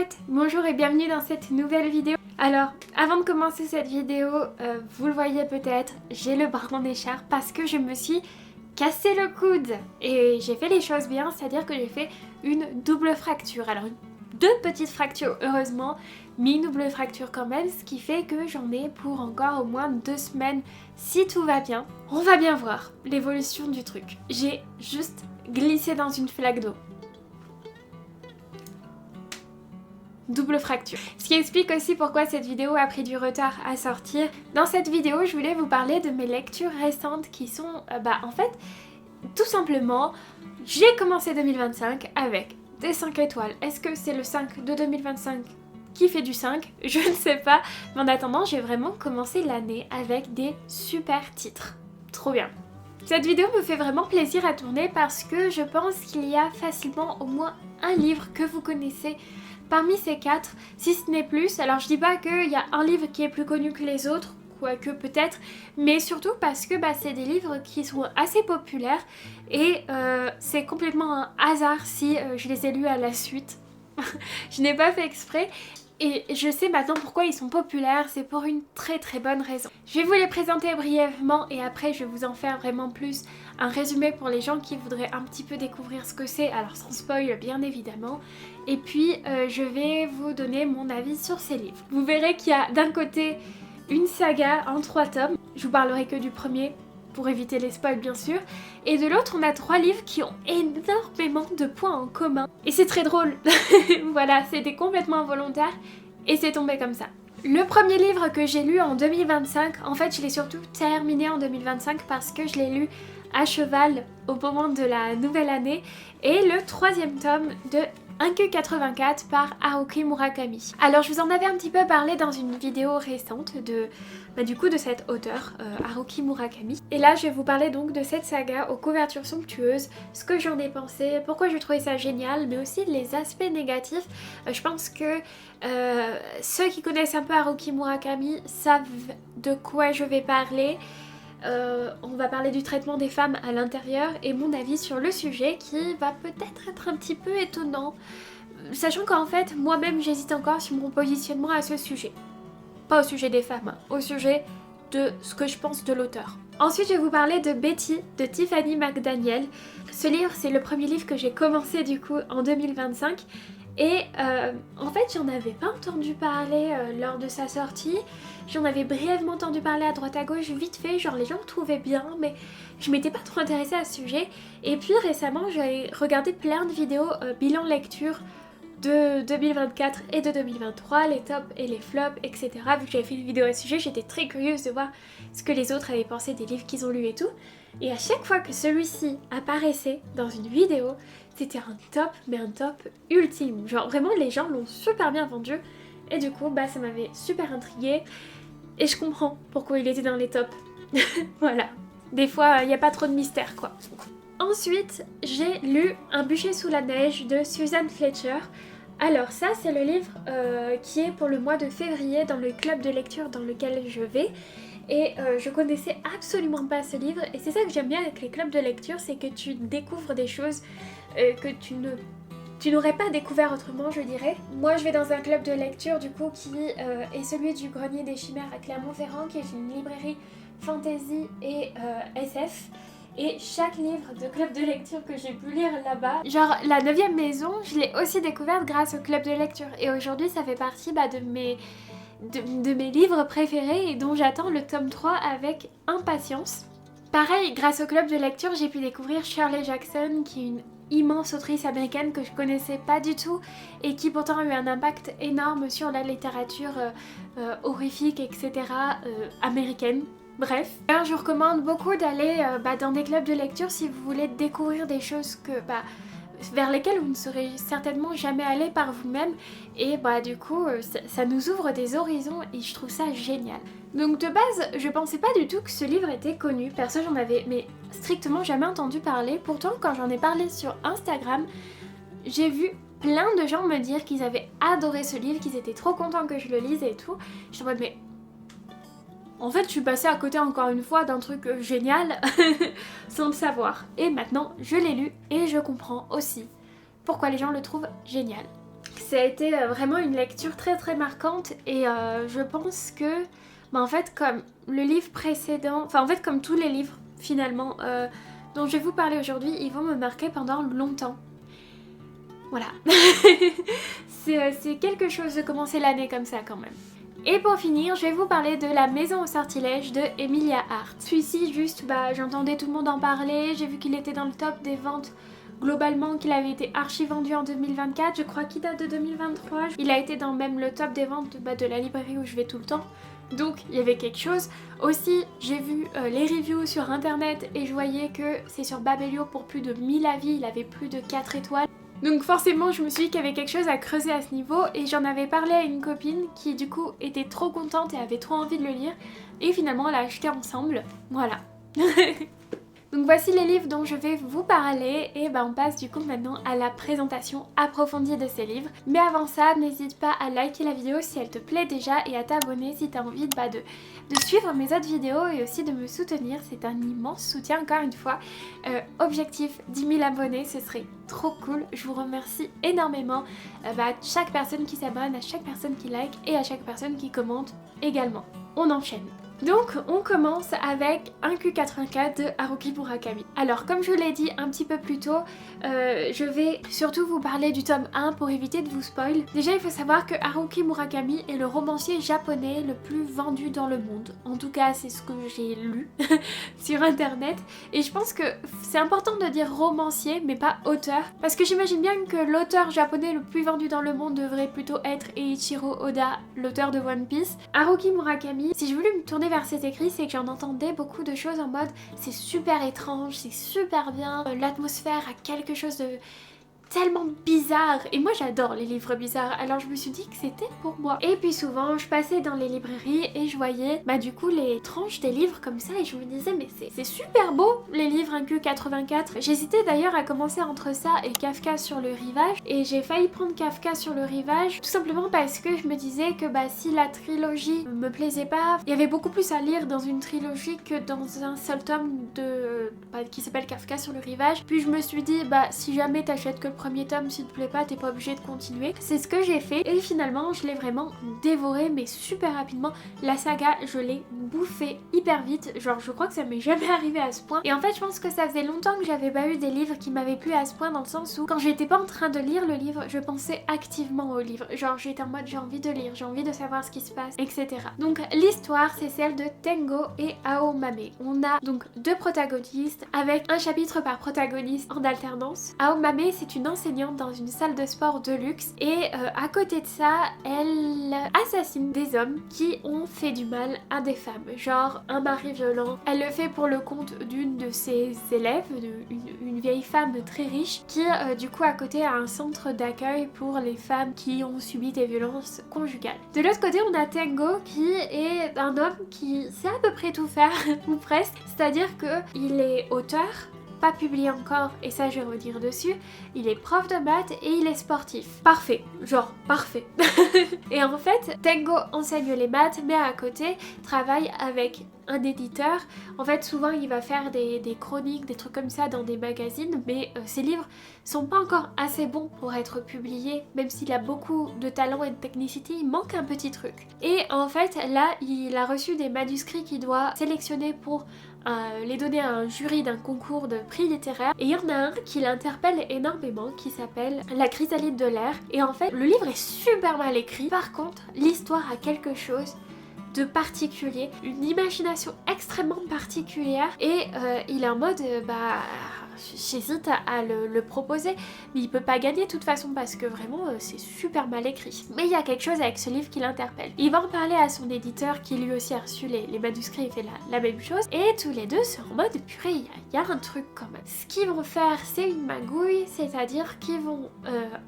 chouette, bonjour et bienvenue dans cette nouvelle vidéo. Alors, avant de commencer cette vidéo, vous le voyez peut-être, j'ai le bras en écharpe parce que je me suis cassé le coude. Et j'ai fait les choses bien, c'est-à-dire que j'ai fait une double fracture. Alors, deux petites fractures heureusement, mais une double fracture quand même, ce qui fait que j'en ai pour encore au moins 2 semaines si tout va bien. On va bien voir l'évolution du truc. J'ai juste glissé dans une flaque d'eau. Double fracture. Ce qui explique aussi pourquoi cette vidéo a pris du retard à sortir. Dans cette vidéo, je voulais vous parler de mes lectures récentes qui sont, en fait, tout simplement, j'ai commencé 2025 avec des 5 étoiles. Est-ce que c'est le 5 de 2025 qui fait du 5? Je ne sais pas. Mais en attendant, j'ai vraiment commencé l'année avec des super titres. Trop bien. Cette vidéo me fait vraiment plaisir à tourner parce que je pense qu'il y a facilement au moins un livre que vous connaissez parmi ces 4, si ce n'est plus. Alors je dis pas qu'il y a un livre qui est plus connu que les autres, quoique peut-être, mais surtout parce que c'est des livres qui sont assez populaires et c'est complètement un hasard si je les ai lus à la suite. Je n'ai pas fait exprès. Et je sais maintenant pourquoi ils sont populaires, c'est pour une très bonne raison. Je vais vous les présenter brièvement et après je vais vous en faire vraiment plus un résumé pour les gens qui voudraient un petit peu découvrir ce que c'est, alors sans spoil bien évidemment. Et puis je vais vous donner mon avis sur ces livres. Vous verrez qu'il y a d'un côté une saga en 3 tomes, je vous parlerai que du premier pour éviter les spoils bien sûr, et de l'autre on a 3 livres qui ont énormément de points en commun. Et c'est très drôle, voilà, c'était complètement involontaire et c'est tombé comme ça. Le premier livre que j'ai lu en 2025, en fait je l'ai surtout terminé en 2025 parce que je l'ai lu à cheval au moment de la nouvelle année, et le 3e tome de 1Q84 par Haruki Murakami. Alors je vous en avais un petit peu parlé dans une vidéo récente de cet auteur, Haruki Murakami. Et là je vais vous parler donc de cette saga aux couvertures somptueuses, ce que j'en ai pensé, pourquoi j'ai trouvé ça génial, mais aussi les aspects négatifs. Je pense que ceux qui connaissent un peu Haruki Murakami savent de quoi je vais parler. On va parler du traitement des femmes à l'intérieur et mon avis sur le sujet qui va peut-être être un petit peu étonnant, sachant qu'en fait moi-même j'hésite encore sur mon positionnement à ce sujet. Pas au sujet des femmes, au sujet de ce que je pense de l'auteur. Ensuite je vais vous parler de Betty de Tiffany McDaniel. Ce livre c'est le premier livre que j'ai commencé du coup en 2025 et en fait j'en avais pas entendu parler lors de sa sortie. J'en avais brièvement entendu parler à droite à gauche, vite fait, genre les gens le trouvaient bien, mais je m'étais pas trop intéressée à ce sujet. Et puis récemment, j'ai regardé plein de vidéos bilan lecture de 2024 et de 2023, les tops et les flops, etc. Vu que j'avais fait une vidéo à ce sujet, j'étais très curieuse de voir ce que les autres avaient pensé des livres qu'ils ont lus et tout. Et à chaque fois que celui-ci apparaissait dans une vidéo, c'était un top, mais un top ultime. Genre vraiment, les gens l'ont super bien vendu. Et du coup, ça m'avait super intriguée. Et je comprends pourquoi il était dans les tops. Voilà. Des fois, il n'y a pas trop de mystère, quoi. Ensuite, j'ai lu Un bûcher sous la neige de Suzanne Fletcher. Alors ça, c'est le livre qui est pour le mois de février dans le club de lecture dans lequel je vais. Et je connaissais absolument pas ce livre. Et c'est ça que j'aime bien avec les clubs de lecture, c'est que tu découvres des choses que tu n'aurais pas découvert autrement, je dirais. Moi, je vais dans un club de lecture, du coup, qui est celui du Grenier des Chimères à Clermont-Ferrand, qui est une librairie fantasy et SF. Et chaque livre de club de lecture que j'ai pu lire là-bas, genre la 9e maison, je l'ai aussi découverte grâce au club de lecture. Et aujourd'hui, ça fait partie de mes livres préférés et dont j'attends le tome 3 avec impatience. Pareil, grâce au club de lecture, j'ai pu découvrir Shirley Jackson, qui est une immense autrice américaine que je connaissais pas du tout et qui pourtant a eu un impact énorme sur la littérature horrifique, etc. Américaine. Bref. Alors, je vous recommande beaucoup d'aller dans des clubs de lecture si vous voulez découvrir des choses vers lesquelles vous ne serez certainement jamais allé par vous-même, et du coup ça nous ouvre des horizons et je trouve ça génial. Donc de base je pensais pas du tout que ce livre était connu, perso j'en avais strictement jamais entendu parler, pourtant quand j'en ai parlé sur Instagram, j'ai vu plein de gens me dire qu'ils avaient adoré ce livre, qu'ils étaient trop contents que je le lise et tout. J'étais en mode mais en fait, je suis passée à côté encore une fois d'un truc génial sans le savoir. Et maintenant, je l'ai lu et je comprends aussi pourquoi les gens le trouvent génial. Ça a été vraiment une lecture très très marquante et je pense que en fait comme le livre précédent, enfin en fait comme tous les livres finalement dont je vais vous parler aujourd'hui, ils vont me marquer pendant longtemps. Voilà. C'est quelque chose de commencer l'année comme ça quand même. Et pour finir, je vais vous parler de La Maison au Sortilège de Emilia Hart. Celui-ci, juste, j'entendais tout le monde en parler, j'ai vu qu'il était dans le top des ventes globalement, qu'il avait été archi vendu en 2024, je crois qu'il date de 2023. Il a été dans même le top des ventes de la librairie où je vais tout le temps. Donc il y avait quelque chose. Aussi j'ai vu les reviews sur internet et je voyais que c'est sur Babelio pour plus de 1000 avis, il avait plus de 4 étoiles. Donc forcément je me suis dit qu'il y avait quelque chose à creuser à ce niveau et j'en avais parlé à une copine qui du coup était trop contente et avait trop envie de le lire et finalement on l'a acheté ensemble, voilà. Donc voici les livres dont je vais vous parler et on passe du coup maintenant à la présentation approfondie de ces livres. Mais avant ça, n'hésite pas à liker la vidéo si elle te plaît déjà et à t'abonner si tu as envie de suivre mes autres vidéos et aussi de me soutenir. C'est un immense soutien encore une fois. Objectif 10 000 abonnés, ce serait trop cool. Je vous remercie énormément à chaque personne qui s'abonne, à chaque personne qui like et à chaque personne qui commente également. On enchaîne. Donc on commence avec un Q84 de Haruki Murakami. Alors comme je vous l'ai dit un petit peu plus tôt, je vais surtout vous parler du tome 1 pour éviter de vous spoil. Déjà il faut savoir que Haruki Murakami est le romancier japonais le plus vendu dans le monde. En tout cas c'est ce que j'ai lu sur internet. Et je pense que c'est important de dire romancier mais pas auteur. Parce que j'imagine bien que l'auteur japonais le plus vendu dans le monde devrait plutôt être Eiichiro Oda, l'auteur de One Piece. Haruki Murakami, si je voulais me tourner vers cet écrit, c'est que j'en entendais beaucoup de choses en mode c'est super étrange, c'est super bien, l'atmosphère a quelque chose de tellement bizarre et moi j'adore les livres bizarres, alors je me suis dit que c'était pour moi. Et puis souvent je passais dans les librairies et je voyais du coup les tranches des livres comme ça et je me disais mais c'est super beau les livres 1Q84. J'hésitais d'ailleurs à commencer entre ça et Kafka sur le rivage et j'ai failli prendre Kafka sur le rivage tout simplement parce que je me disais que si la trilogie me plaisait pas, il y avait beaucoup plus à lire dans une trilogie que dans un seul tome qui s'appelle Kafka sur le rivage. Puis je me suis dit si jamais t'achètes que le premier tome, s'il te plaît pas, t'es pas obligé de continuer. C'est ce que j'ai fait et finalement je l'ai vraiment dévoré mais super rapidement. La saga je l'ai bouffée hyper vite, genre je crois que ça m'est jamais arrivé à ce point. Et en fait je pense que ça faisait longtemps que j'avais pas eu des livres qui m'avaient plu à ce point, dans le sens où quand j'étais pas en train de lire le livre, je pensais activement au livre. Genre j'étais en mode j'ai envie de lire, j'ai envie de savoir ce qui se passe, etc. Donc l'histoire c'est celle de Tengo et Aomame. On a donc deux protagonistes avec un chapitre par protagoniste en alternance. Aomame c'est une enseignante dans une salle de sport de luxe et à côté de ça elle assassine des hommes qui ont fait du mal à des femmes, genre un mari violent. Elle le fait pour le compte d'une de ses élèves, une vieille femme très riche qui du coup à côté a un centre d'accueil pour les femmes qui ont subi des violences conjugales. De l'autre côté on a Tengo qui est un homme qui sait à peu près tout faire ou presque, c'est-à-dire qu'il est auteur, pas publié encore et ça je vais revenir dessus, il est prof de maths et il est sportif. Parfait, genre parfait. Et en fait Tengo enseigne les maths mais à côté travaille avec un éditeur. En fait souvent il va faire des chroniques, des trucs comme ça dans des magazines, mais ses livres sont pas encore assez bons pour être publiés, même s'il a beaucoup de talent et de technicité, il manque un petit truc. Et en fait là il a reçu des manuscrits qu'il doit sélectionner pour les donner à un jury d'un concours de prix littéraire et il y en a un qui l'interpelle énormément qui s'appelle La chrysalide de l'air et en fait le livre est super mal écrit, par contre l'histoire a quelque chose de particulier, une imagination extrêmement particulière et il est en mode j'hésite à le proposer mais il peut pas gagner de toute façon parce que vraiment c'est super mal écrit. Mais il y a quelque chose avec ce livre qui l'interpelle. Il va en parler à son éditeur qui lui aussi a reçu les manuscrits et fait la même chose et tous les deux sont en mode purée il y a un truc quand même. Ce qu'ils vont faire c'est une magouille, c'est-à-dire qu'ils vont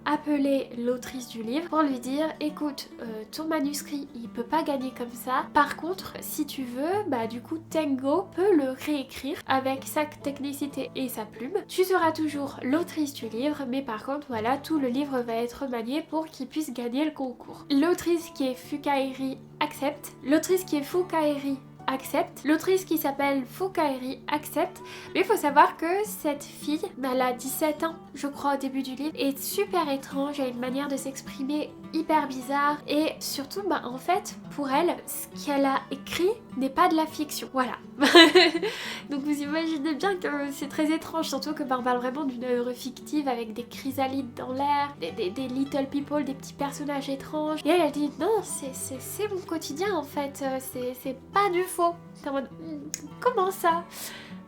appeler l'autrice du livre pour lui dire écoute ton manuscrit il peut pas gagner comme ça, par contre si tu veux du coup Tengo peut le réécrire avec sa technicité et sa plume. Tu seras toujours l'autrice du livre mais par contre voilà tout le livre va être remanié pour qu'il puisse gagner le concours. L'autrice qui est Fukaeri accepte, l'autrice qui est Fukaeri accepte. L'autrice qui s'appelle Fukaeri accepte. Mais il faut savoir que cette fille, elle a 17 ans, je crois, au début du livre, est super étrange, elle a une manière de s'exprimer hyper bizarre et surtout, en fait, pour elle, ce qu'elle a écrit n'est pas de la fiction. Voilà. Donc vous imaginez bien que c'est très étrange, surtout que on parle vraiment d'une œuvre fictive avec des chrysalides dans l'air, des little people, des petits personnages étranges. Et elle dit non, c'est mon quotidien en fait, c'est pas du faux. C'est en mode, comment ça?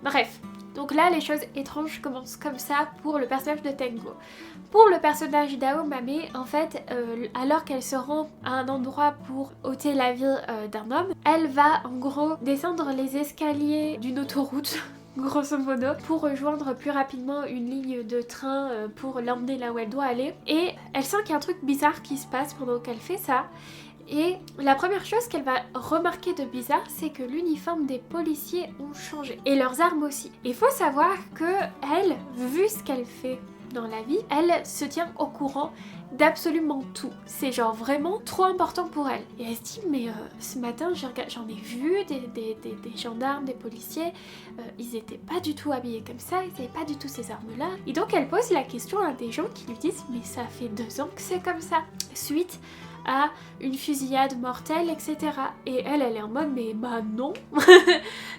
Bref. Donc là, les choses étranges commencent comme ça pour le personnage de Tengo. Pour le personnage d'Aomame, en fait, alors qu'elle se rend à un endroit pour ôter la vie d'un homme, elle va en gros descendre les escaliers d'une autoroute, grosso modo, pour rejoindre plus rapidement une ligne de train pour l'emmener là où elle doit aller. Et elle sent qu'il y a un truc bizarre qui se passe pendant qu'elle fait ça. Et la première chose qu'elle va remarquer de bizarre, c'est que l'uniforme des policiers ont changé. Et leurs armes aussi. Il faut savoir que elle, vu ce qu'elle fait dans la vie, elle se tient au courant d'absolument tout. C'est genre vraiment trop important pour elle. Et elle se dit, mais ce matin j'en ai vu des gendarmes, des policiers, ils étaient pas du tout habillés comme ça, ils avaient pas du tout ces armes-là. Et donc elle pose la question à des gens qui lui disent, mais ça fait 2 ans que c'est comme ça. Suite à une fusillade mortelle, etc. Et elle est en mode, mais bah non,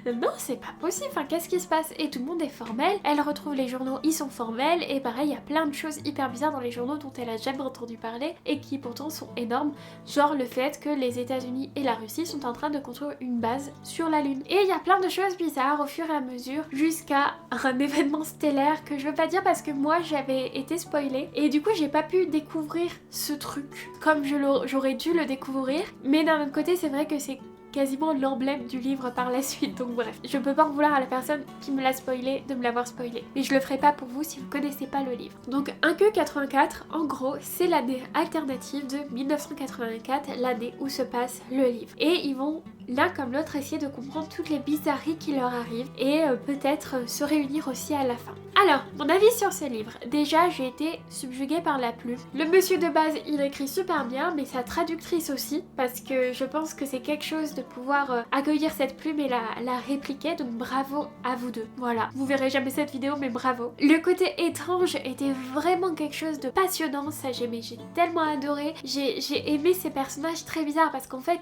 non, c'est pas possible, enfin qu'est-ce qui se passe? Et tout le monde est formel, elle retrouve les journaux, ils sont formels, et pareil, il y a plein de choses hyper bizarres dans les journaux dont elle a jamais entendu parler, et qui pourtant sont énormes, genre le fait que les États-Unis et la Russie sont en train de construire une base sur la Lune. Et il y a plein de choses bizarres au fur et à mesure, jusqu'à un événement stellaire que je veux pas dire parce que moi j'avais été spoilée, et du coup j'ai pas pu découvrir ce truc comme j'aurais dû le découvrir, mais d'un autre côté c'est vrai que c'est quasiment l'emblème du livre par la suite, donc bref, je peux pas en vouloir à la personne qui me l'a spoilé de me l'avoir spoilé, mais je le ferai pas pour vous si vous connaissez pas le livre. Donc 1Q84, en gros, c'est l'année alternative de 1984, l'année où se passe le livre, et ils vont l'un comme l'autre essayer de comprendre toutes les bizarreries qui leur arrivent et peut-être se réunir aussi à la fin. Alors, mon avis sur ce livre. Déjà, j'ai été subjuguée par la plume. Le monsieur de base, il écrit super bien, mais sa traductrice aussi, parce que je pense que c'est quelque chose de pouvoir accueillir cette plume et la répliquer, donc bravo à vous deux. Voilà, vous verrez jamais cette vidéo, mais bravo. Le côté étrange était vraiment quelque chose de passionnant, ça j'ai tellement adoré. J'ai aimé ces personnages très bizarres, parce qu'en fait,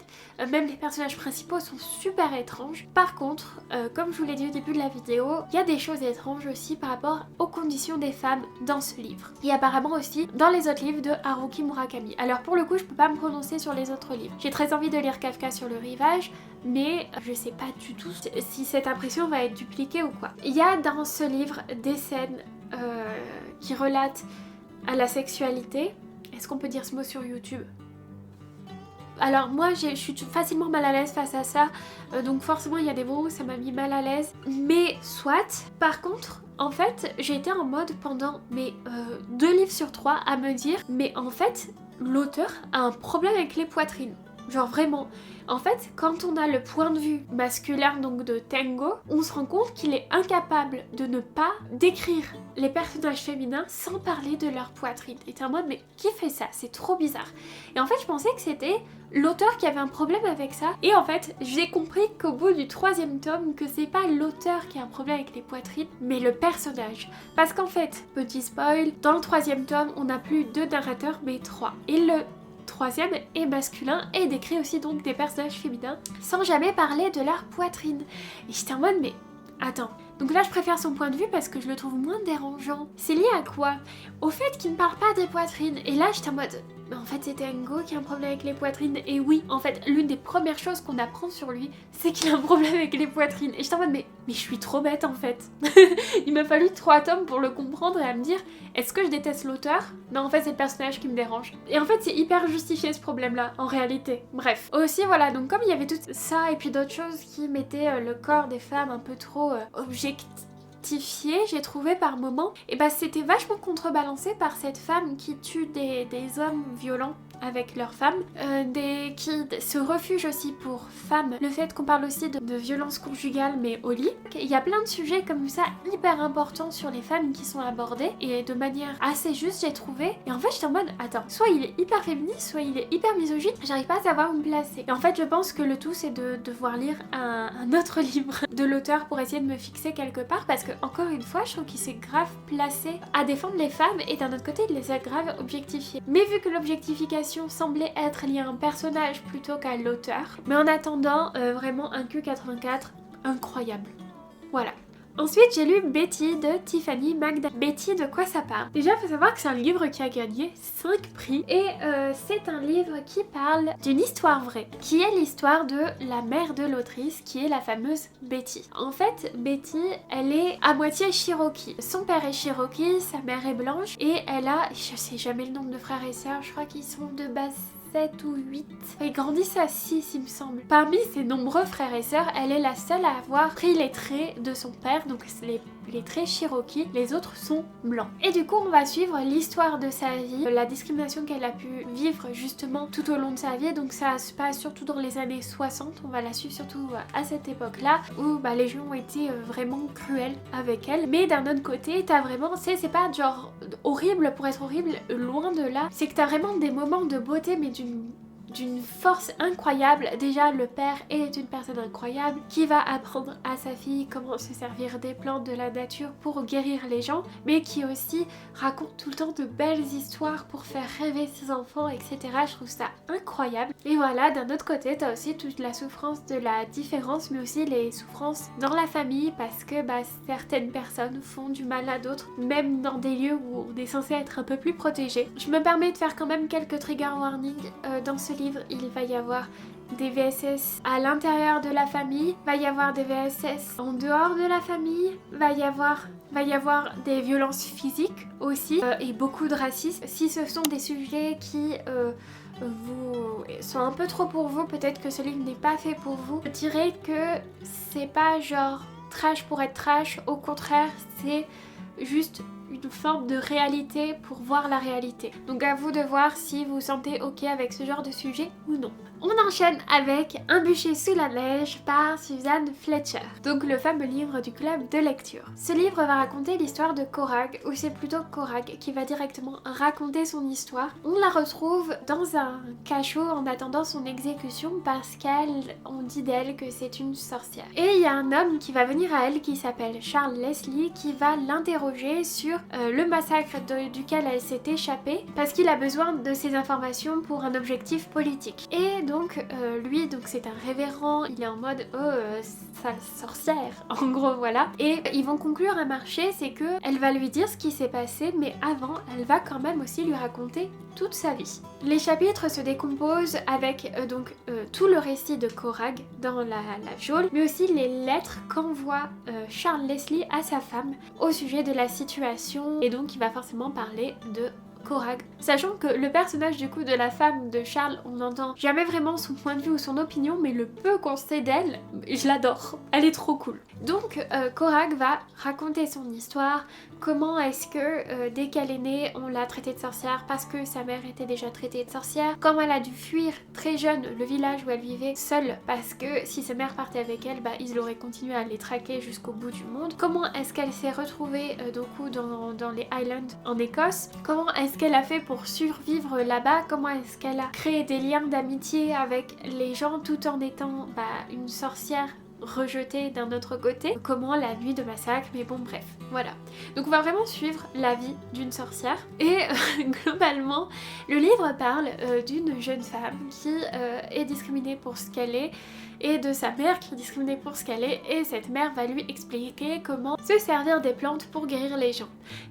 même les personnages principaux sont super étranges. Par contre, comme je vous l'ai dit au début de la vidéo, il y a des choses étranges aussi par rapport aux conditions des femmes dans ce livre. Et apparemment aussi dans les autres livres de Haruki Murakami. Alors pour le coup, je peux pas me prononcer sur les autres livres. J'ai très envie de lire Kafka sur le rivage, mais je sais pas du tout si cette impression va être dupliquée ou quoi. Il y a dans ce livre des scènes qui relatent à la sexualité. Est-ce qu'on peut dire ce mot sur YouTube ? Alors moi je suis facilement mal à l'aise face à ça, donc forcément il y a des mots où ça m'a mis mal à l'aise, mais soit. Par contre, en fait, j'ai été en mode pendant mes 2 livres sur 3 à me dire, mais en fait, l'auteur a un problème avec les poitrines. Genre vraiment. En fait, quand on a le point de vue masculin donc de Tengo, on se rend compte qu'il est incapable de ne pas décrire les personnages féminins sans parler de leur poitrine. Et t'es en mode, mais qui fait ça? C'est trop bizarre. Et en fait, je pensais que c'était l'auteur qui avait un problème avec ça. Et en fait, j'ai compris qu'au bout du 3e tome, que c'est pas l'auteur qui a un problème avec les poitrines, mais le personnage. Parce qu'en fait, petit spoil, dans le 3e tome, on n'a plus 2 narrateurs, mais 3. Et le 3e est masculin et décrit aussi donc des personnages féminins sans jamais parler de leur poitrine. Et j'étais en mode, mais attends. Donc là je préfère son point de vue parce que je le trouve moins dérangeant. C'est lié à quoi? Au fait qu'il ne parle pas des poitrines. Et là j'étais en mode, mais en fait c'est Tengo qui a un problème avec les poitrines. Et oui, en fait l'une des premières choses qu'on apprend sur lui, c'est qu'il a un problème avec les poitrines. Et j'étais en mode, mais je suis trop bête en fait. Il m'a fallu 3 tomes pour le comprendre et à me dire, est-ce que je déteste l'auteur? Non, en fait c'est le personnage qui me dérange. Et en fait c'est hyper justifié ce problème là, en réalité. Bref. Aussi voilà, donc comme il y avait tout ça et puis d'autres choses qui mettaient le corps des femmes un peu trop objectifié, j'ai trouvé par moments, et bah c'était vachement contrebalancé par cette femme qui tue des hommes violents avec leurs femmes, qui se refuge aussi pour femmes, le fait qu'on parle aussi de violence conjugale mais au lit. Il y a plein de sujets comme ça hyper importants sur les femmes qui sont abordés et de manière assez juste j'ai trouvé. Et en fait j'étais en mode attends, soit il est hyper féministe, soit il est hyper misogyne, j'arrive pas à savoir où me placer. Et en fait je pense que le tout c'est de devoir lire un autre livre de l'auteur pour essayer de me fixer quelque part, parce que encore une fois je trouve qu'il s'est grave placé à défendre les femmes et d'un autre côté il les a grave objectifiées. Mais vu que l'objectification semblait être liée à un personnage plutôt qu'à l'auteur, mais en attendant vraiment un Q84 incroyable. Voilà. Ensuite, j'ai lu Betty de Tiffany Magda. Betty, de quoi ça parle? Déjà, il faut savoir que c'est un livre qui a gagné 5 prix et c'est un livre qui parle d'une histoire vraie, qui est l'histoire de la mère de l'autrice, qui est la fameuse Betty. En fait, Betty, elle est à moitié Cherokee. Son père est Cherokee, sa mère est blanche et elle a, je sais jamais le nombre de frères et sœurs, je crois qu'ils sont de base 7 ou 8. Ils grandissent à 6 il me semble. Parmi ses nombreux frères et sœurs, elle est la seule à avoir pris les traits de son père, donc les traits Cherokee, les autres sont blancs. Et du coup on va suivre l'histoire de sa vie, la discrimination qu'elle a pu vivre justement tout au long de sa vie, donc ça se passe surtout dans les années 60, on va la suivre surtout à cette époque-là, où les gens ont été vraiment cruels avec elle. Mais d'un autre côté, t'as vraiment, c'est pas genre horrible pour être horrible, loin de là, c'est que t'as vraiment des moments de beauté mais d'une force incroyable. Déjà le père est une personne incroyable qui va apprendre à sa fille comment se servir des plantes, de la nature pour guérir les gens, mais qui aussi raconte tout le temps de belles histoires pour faire rêver ses enfants, etc. Je trouve ça incroyable. Et voilà, d'un autre côté t'as aussi toute la souffrance de la différence, mais aussi les souffrances dans la famille, parce que certaines personnes font du mal à d'autres, même dans des lieux où on est censé être un peu plus protégé. Je me permets de faire quand même quelques trigger warnings dans ce livre. Il va y avoir des VSS à l'intérieur de la famille, va y avoir des VSS en dehors de la famille, va y avoir des violences physiques aussi et beaucoup de racisme. Si ce sont des sujets qui sont un peu trop pour vous, peut-être que ce livre n'est pas fait pour vous. Je dirais que c'est pas genre trash pour être trash, au contraire c'est juste une forme de réalité pour voir la réalité. Donc à vous de voir si vous vous sentez ok avec ce genre de sujet ou non. On enchaîne avec Un bûcher sous la neige par Suzanne Fletcher, donc le fameux livre du club de lecture. Ce livre va raconter l'histoire de Korag, ou c'est plutôt Korag qui va directement raconter son histoire. On la retrouve dans un cachot en attendant son exécution parce qu'on dit d'elle que c'est une sorcière. Et il y a un homme qui va venir à elle qui s'appelle Charles Leslie qui va l'interroger sur le massacre duquel elle s'est échappée parce qu'il a besoin de ces informations pour un objectif politique. Et donc lui, c'est un révérend, il est en mode sale sorcière, en gros voilà. Et ils vont conclure un marché, c'est que elle va lui dire ce qui s'est passé, mais avant elle va quand même aussi lui raconter toute sa vie. Les chapitres se décomposent avec tout le récit de Korag dans la geôle, mais aussi les lettres qu'envoie Charles Leslie à sa femme au sujet de la situation, et donc il va forcément parler de Korag. Sachant que le personnage du coup de la femme de Charles, on n'entend jamais vraiment son point de vue ou son opinion, mais le peu qu'on sait d'elle, je l'adore, elle est trop cool. Donc Korag va raconter son histoire, comment est-ce que dès qu'elle est née, on l'a traitée de sorcière parce que sa mère était déjà traitée de sorcière, comment elle a dû fuir très jeune le village où elle vivait seule parce que si sa mère partait avec elle, ils auraient continué à les traquer jusqu'au bout du monde, comment est-ce qu'elle s'est retrouvée dans les Highlands en Écosse, comment est-ce qu'elle a fait pour survivre là-bas, comment est-ce qu'elle a créé des liens d'amitié avec les gens tout en étant une sorcière rejetée d'un autre côté, comment la nuit de massacre, mais bon bref, voilà. Donc on va vraiment suivre la vie d'une sorcière et globalement le livre parle d'une jeune femme qui est discriminée pour ce qu'elle est et de sa mère qui est discriminée pour ce qu'elle est, et cette mère va lui expliquer comment se servir des plantes pour guérir les gens.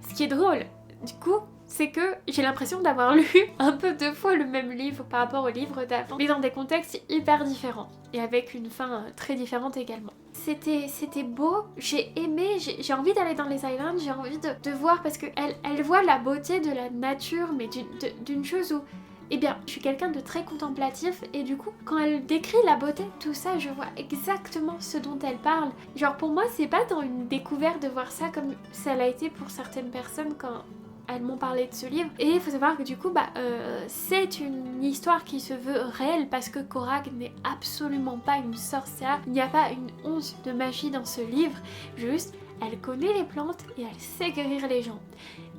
Ce qui est drôle, du coup, c'est que j'ai l'impression d'avoir lu un peu deux fois le même livre par rapport au livre d'avant, mais dans des contextes hyper différents et avec une fin très différente également. C'était beau, j'ai aimé, j'ai envie d'aller dans les Highlands, j'ai envie de voir parce qu'elle voit la beauté de la nature, mais d'une chose où eh bien, je suis quelqu'un de très contemplatif et du coup, quand elle décrit la beauté de tout ça, je vois exactement ce dont elle parle. Genre pour moi, c'est pas tant une découverte de voir ça comme ça l'a été pour certaines personnes quand elles m'ont parlé de ce livre. Et il faut savoir que du coup, c'est une histoire qui se veut réelle parce que Corag n'est absolument pas une sorcière. Il n'y a pas une once de magie dans ce livre, juste elle connaît les plantes et elle sait guérir les gens.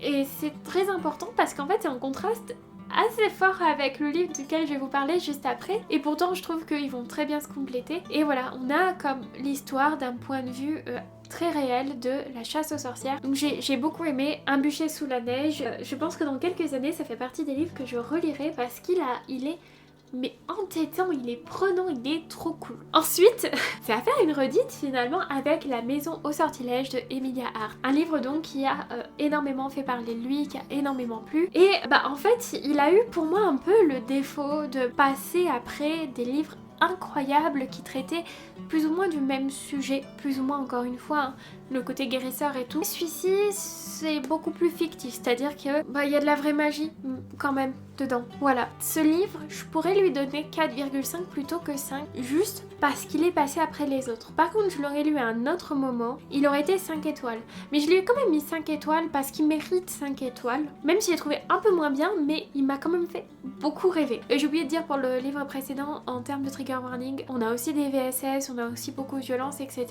Et c'est très important parce qu'en fait c'est un contraste assez fort avec le livre duquel je vais vous parler juste après, et pourtant je trouve qu'ils vont très bien se compléter. Et voilà, on a comme l'histoire d'un point de vue très réel de la chasse aux sorcières. Donc j'ai beaucoup aimé Un bûcher sous la neige. Je pense que dans quelques années ça fait partie des livres que je relirai parce qu'il est mais entêtant, il est prenant, il est trop cool. Ensuite, c'est à faire une redite finalement avec La maison au sortilège de Emilia Hart. Un livre donc qui a énormément fait parler de lui, qui a énormément plu. Et en fait, il a eu pour moi un peu le défaut de passer après des livres incroyables qui traitaient plus ou moins du même sujet, plus ou moins encore une fois, hein, le côté guérisseur et tout. Celui-ci, c'est beaucoup plus fictif, c'est-à-dire que il y a de la vraie magie quand même dedans. Voilà. Ce livre, je pourrais lui donner 4,5 plutôt que 5, juste parce qu'il est passé après les autres. Par contre, je l'aurais lu à un autre moment, il aurait été 5 étoiles. Mais je lui ai quand même mis 5 étoiles parce qu'il mérite 5 étoiles, même si j'ai trouvé un peu moins bien, mais il m'a quand même fait beaucoup rêver. Et j'ai oublié de dire pour le livre précédent, en termes de trigger warning, on a aussi des VSS, on a aussi beaucoup de violence, etc.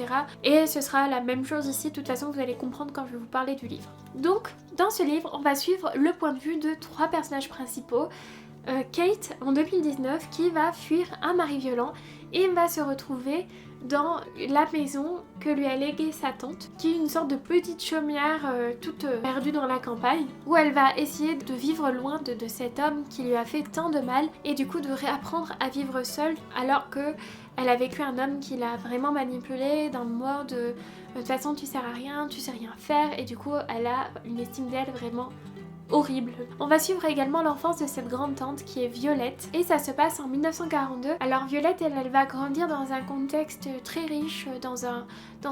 Et ce sera la même chose ici, de toute façon vous allez comprendre quand je vais vous parler du livre. Donc, dans ce livre, on va suivre le point de vue de 3 personnages principaux. Kate, en 2019, qui va fuir un mari violent et va se retrouver dans la maison que lui a léguée sa tante, qui est une sorte de petite chaumière toute perdue dans la campagne, où elle va essayer de vivre loin de cet homme qui lui a fait tant de mal, et du coup de réapprendre à vivre seule, alors que elle a vécu un homme qui l'a vraiment manipulée dans le mode de toute façon tu sers à rien, tu sais rien faire, et du coup elle a une estime d'elle vraiment horrible. On va suivre également l'enfance de cette grande tante qui est Violette, et ça se passe en 1942. Alors Violette, elle va grandir dans un contexte très riche, dans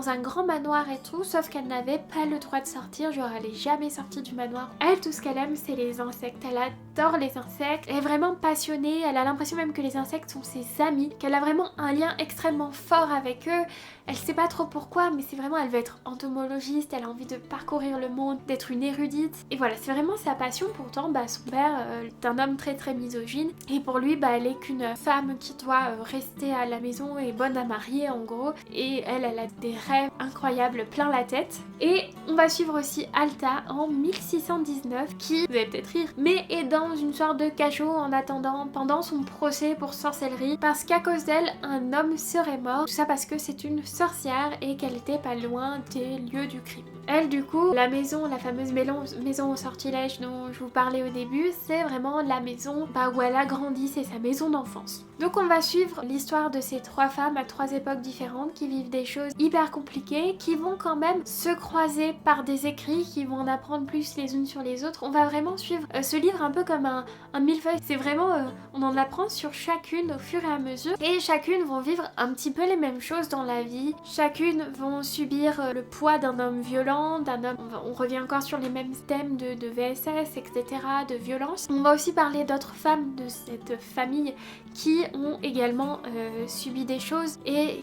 un grand manoir et tout, sauf qu'elle n'avait pas le droit de sortir, genre elle est jamais sortie du manoir. Elle, tout ce qu'elle aime, c'est les insectes, elle adore les insectes, elle est vraiment passionnée, elle a l'impression même que les insectes sont ses amis, qu'elle a vraiment un lien extrêmement fort avec eux. Elle sait pas trop pourquoi, mais c'est vraiment, elle veut être entomologiste, elle a envie de parcourir le monde, d'être une érudite, et voilà, c'est vraiment sa passion. Pourtant, son père est un homme très très misogyne, et pour lui, elle est qu'une femme qui doit rester à la maison et bonne à marier en gros, et elle a des rêves incroyables plein la tête. Et on va suivre aussi Alta en 1619, qui, vous allez peut-être rire, mais est dans une sorte de cachot en attendant pendant son procès pour sorcellerie, parce qu'à cause d'elle, un homme serait mort. Tout ça parce que c'est une sorcière et qu'elle était pas loin des lieux du crime. Elle, du coup, la maison, la fameuse maison au sortilège dont je vous parlais au début, c'est vraiment la maison où elle a grandi, c'est sa maison d'enfance. Donc on va suivre l'histoire de ces 3 femmes à 3 époques différentes qui vivent des choses hyper compliquées, qui vont quand même se croiser par des écrits, qui vont en apprendre plus les unes sur les autres. On va vraiment suivre ce livre un peu comme un millefeuille. C'est vraiment, on en apprend sur chacune au fur et à mesure, et chacune vont vivre un petit peu les mêmes choses dans la vie. Chacune vont subir le poids d'un homme violent, d'un homme, on revient encore sur les mêmes thèmes de VSS, etc., de violence. On va aussi parler d'autres femmes de cette famille qui ont également subi des choses et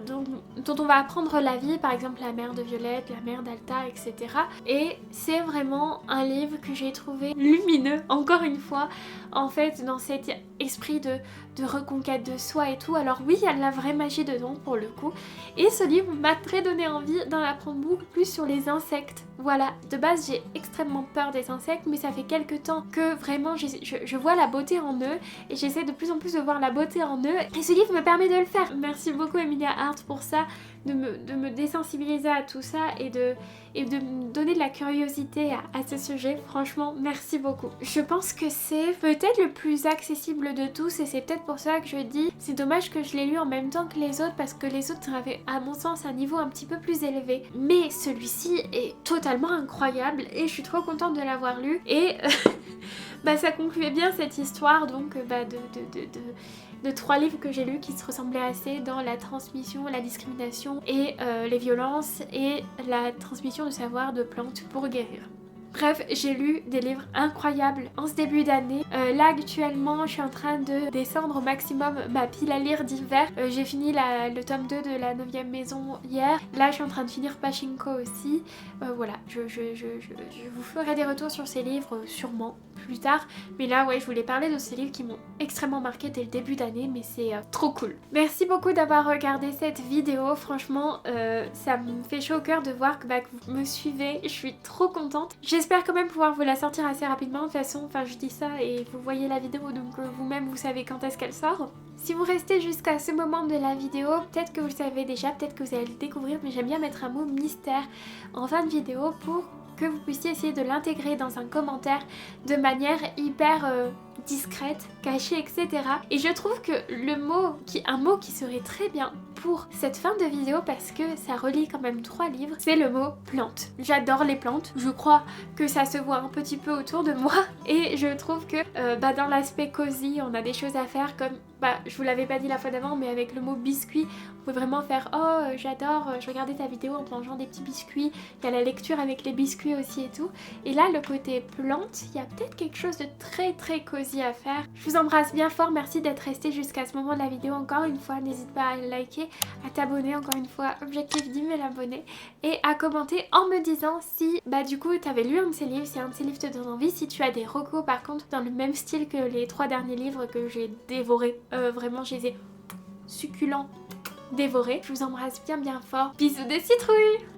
dont on va apprendre la vie, par exemple la mère de Violette, la mère d'Alta, etc. Et c'est vraiment un livre que j'ai trouvé lumineux, encore une fois, en fait, dans cet esprit de reconquête de soi et tout. Alors oui, il y a de la vraie magie dedans pour le coup, et ce livre m'a très donné envie d'en apprendre beaucoup plus sur les insectes. Voilà, de base j'ai extrêmement peur des insectes, mais ça fait quelques temps que vraiment je vois la beauté en eux, et j'essaie de plus en plus de voir la beauté en eux, et ce livre me permet de le faire. Merci beaucoup Emilia Hart pour ça, de me désensibiliser à tout ça et de me donner de la curiosité à ce sujet. Franchement, merci beaucoup. Je pense que c'est peut-être le plus accessible de tous, et c'est peut-être pour ça que je dis c'est dommage que je l'ai lu en même temps que les autres, parce que les autres avaient à mon sens un niveau un petit peu plus élevé, mais celui-ci est totalement incroyable et je suis trop contente de l'avoir lu. Et ça concluait bien cette histoire donc de 3 livres que j'ai lus qui se ressemblaient assez dans la transmission, la discrimination et les violences, et la transmission de savoir de plantes pour guérir. Bref, j'ai lu des livres incroyables en ce début d'année. Là actuellement je suis en train de descendre au maximum ma pile à lire d'hiver. J'ai fini le tome 2 de la 9e maison hier. Là je suis en train de finir Pachinko aussi. Voilà, je vous ferai des retours sur ces livres sûrement plus tard. Mais là ouais, je voulais parler de ces livres qui m'ont extrêmement marqué dès le début d'année, mais c'est trop cool. Merci beaucoup d'avoir regardé cette vidéo. Franchement ça me fait chaud au cœur de voir que vous me suivez. Je suis trop contente. J'espère quand même pouvoir vous la sortir assez rapidement. De toute façon, enfin je dis ça et vous voyez la vidéo, donc vous-même vous savez quand est-ce qu'elle sort. Si vous restez jusqu'à ce moment de la vidéo, peut-être que vous le savez déjà, peut-être que vous allez le découvrir, mais j'aime bien mettre un mot mystère en fin de vidéo pour que vous puissiez essayer de l'intégrer dans un commentaire de manière hyper discrète, cachée, etc. Et je trouve que un mot qui serait très bien pour cette fin de vidéo, parce que ça relie quand même 3 livres, c'est le mot plante. J'adore les plantes, je crois que ça se voit un petit peu autour de moi, et je trouve que dans l'aspect cosy, on a des choses à faire comme, je vous l'avais pas dit la fois d'avant, mais avec le mot biscuit, vous pouvez vraiment faire oh j'adore, je regardais ta vidéo en mangeant des petits biscuits, il y a la lecture avec les biscuits aussi et tout. Et là le côté plante, il y a peut-être quelque chose de très très cosy à faire. Je vous embrasse bien fort, merci d'être resté jusqu'à ce moment de la vidéo encore une fois, n'hésite pas à liker, à t'abonner encore une fois, objectif 10 000 abonnés, et à commenter en me disant si du coup t'avais lu un de ces livres, si un de ces livres te donne envie, si tu as des recos par contre dans le même style que les 3 derniers livres que j'ai dévorés, vraiment je les ai succulents dévorés. Je vous embrasse bien fort, bisous de citrouille.